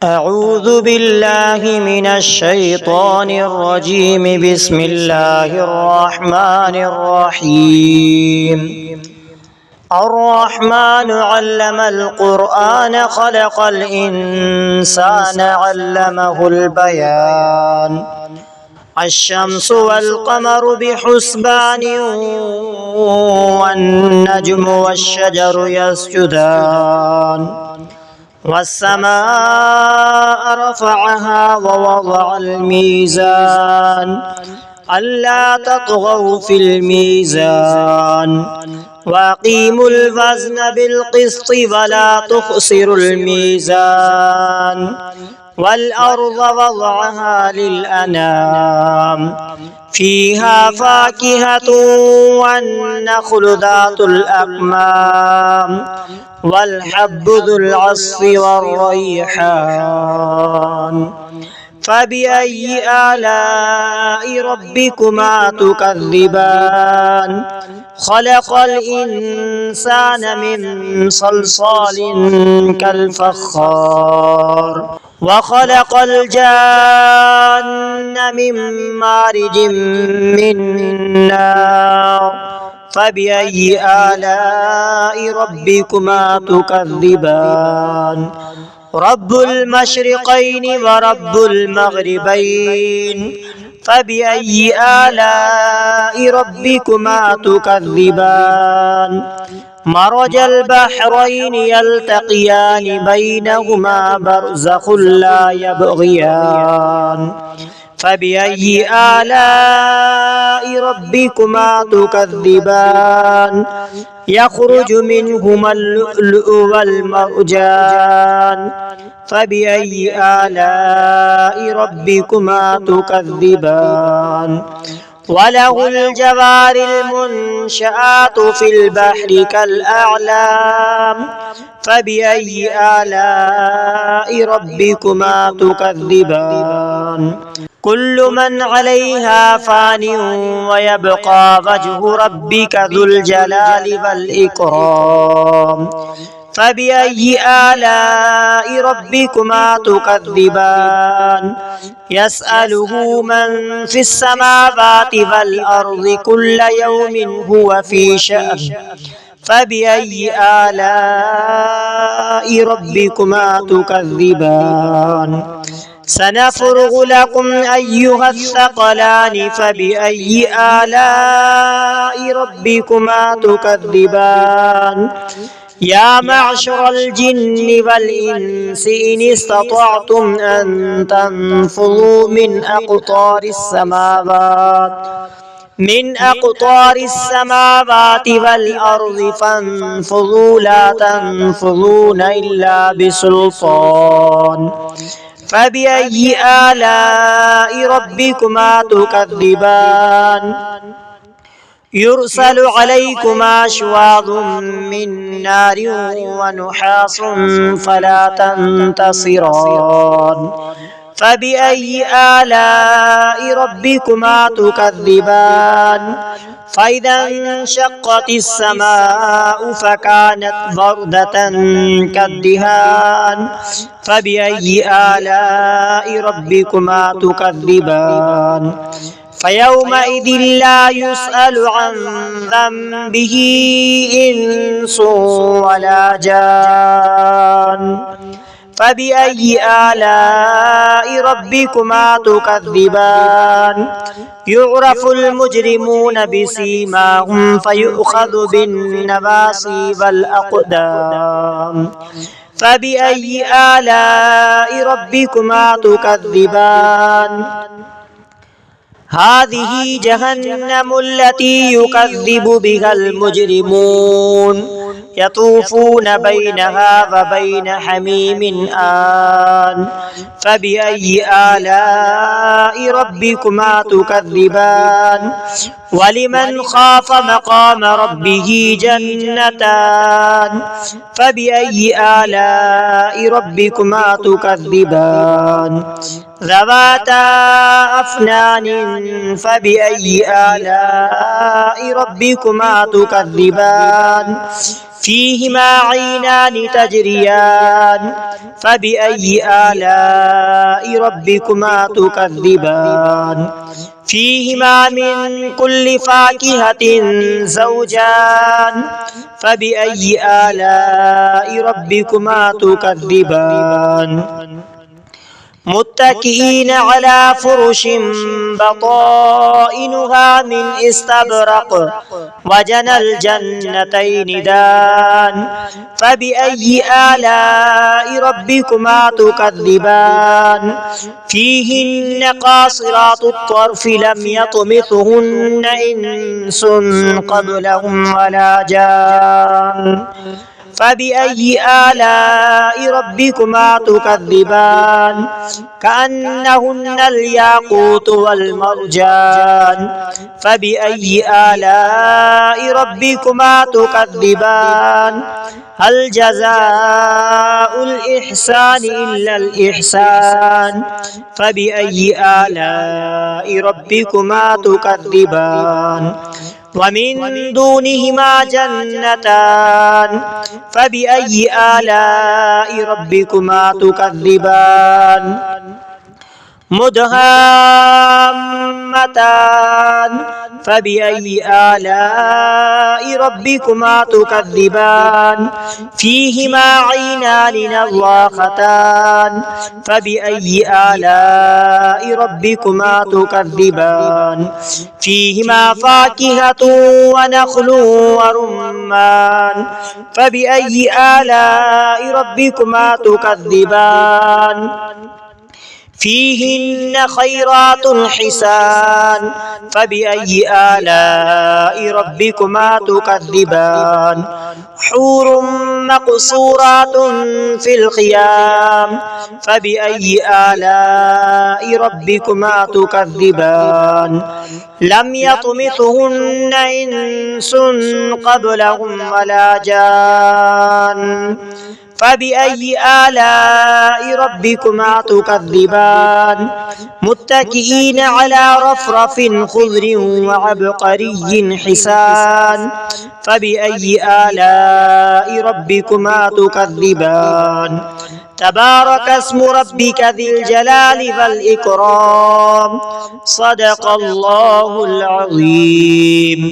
أعوذ بالله من الشيطان الرجيم. بسم الله الرحمن الرحيم. الرحمن علم القرآن خلق الإنسان علمه البيان. الشمس والقمر بحسبان والنجم والشجر يسجدان والسماء رفعها ووضع الميزان ألا تطغوا في الميزان وأقيموا الوزن بالقسط ولا تخسروا الميزان والأرض وضعها للأنام فيها فاكهة والنخل ذات الأكمام والحب ذو العصف والريحان. فبأي آلاء ربكما تكذبان؟ خلق الإنسان من صلصال كالفخار وخلق الجان من مارج من نار. فبأي آلاء ربكما تكذبان؟ رب المشرقين ورب المغربين. فبأي آلاء ربكما تكذبان؟ مرج البحرين يلتقيان بينهما برزخ لا يبغيان. فبأي آلاء ربكما تكذبان؟ يخرج منهما اللؤلؤ والمرجان. فبأي آلاء ربكما تكذبان؟ وله الجوار المنشآت في البحر كالأعلام. فبأي آلاء ربكما تكذبان؟ كل من عليها فان ويبقى وجه ربك ذو الجلال والإكرام. فبأي آلاء ربكما تكذبان؟ يسأله من في السماوات والأرض كل يوم هو في شأن. فبأي آلاء ربكما تكذبان؟ سنفرغ لكم أيها الثقلان. فبأي آلاء ربكما تكذبان؟ يا معشر الجن والإنس إن استطعتم أن تنفذوا من أقطار السماوات والأرض فانفذوا لا تنفذون إلا بسلطان. فبأي آلاء ربكما تكذبان؟ يرسل عليكما شواظ من نار ونحاس فلا تنتصران. فبأي آلاء ربكما تكذبان؟ فإذا انشقت السماء فكانت وردة كالدهان. فبأي آلاء ربكما تكذبان؟ فيومئذ لا يسأل عن ذنبه إنس ولا جان. فبأي آلاء ربكما تكذبان؟ يعرف المجرمون بسيماهم فيؤخذ بالنواصي والأقدام. فبأي آلاء ربكما تكذبان؟ هذه جهنم التي يكذب بها المجرمون يطوفون بينها وبين حميم آن. فبأي آلاء ربكما تكذبان؟ ولمن خاف مقام ربه جنتان. فبأي آلاء ربكما تكذبان؟ ذواتا أفنان فبأي آلاء ربكما تكذبان فيهما عينان تجريان فبأي آلاء ربكما تكذبان فيهما من كل فاكهة زوجان فبأي آلاء ربكما تكذبان متكئين على فرش بطائنها من استبرق وجنى الجنتين دان فبأي آلاء ربكما تكذبان فيهن قاصرات الطرف لم يطمثهن إنس قبلهم ولا جان فبأي آلاء ربكما تكذبان كأنهن الياقوت والمرجان فبأي آلاء ربكما تكذبان هل جزاء الإحسان إلا الإحسان فبأي آلاء ربكما تكذبان ومن دونهما جنتان فبأي آلاء ربكما تكذبان مدهامتان فبأي آلاء ربكما تكذبان فيهما عينان نضاختان فبأي آلاء ربكما تكذبان فيهما فاكهة ونخل ورمان فبأي آلاء ربكما تكذبان فيهن خيرات حسان فبأي آلاء ربكما تكذبان حور مقصورات في الخيام فبأي آلاء ربكما تكذبان لم يطمثهن إنس قبلهم ولا جان فبأي آلاء ربكما تكذبان متكئين على رفرف خضر وعبقري حسان فبأي آلاء ربكما تكذبان تبارك اسم ربك ذي الجلال والإكرام صدق الله العظيم.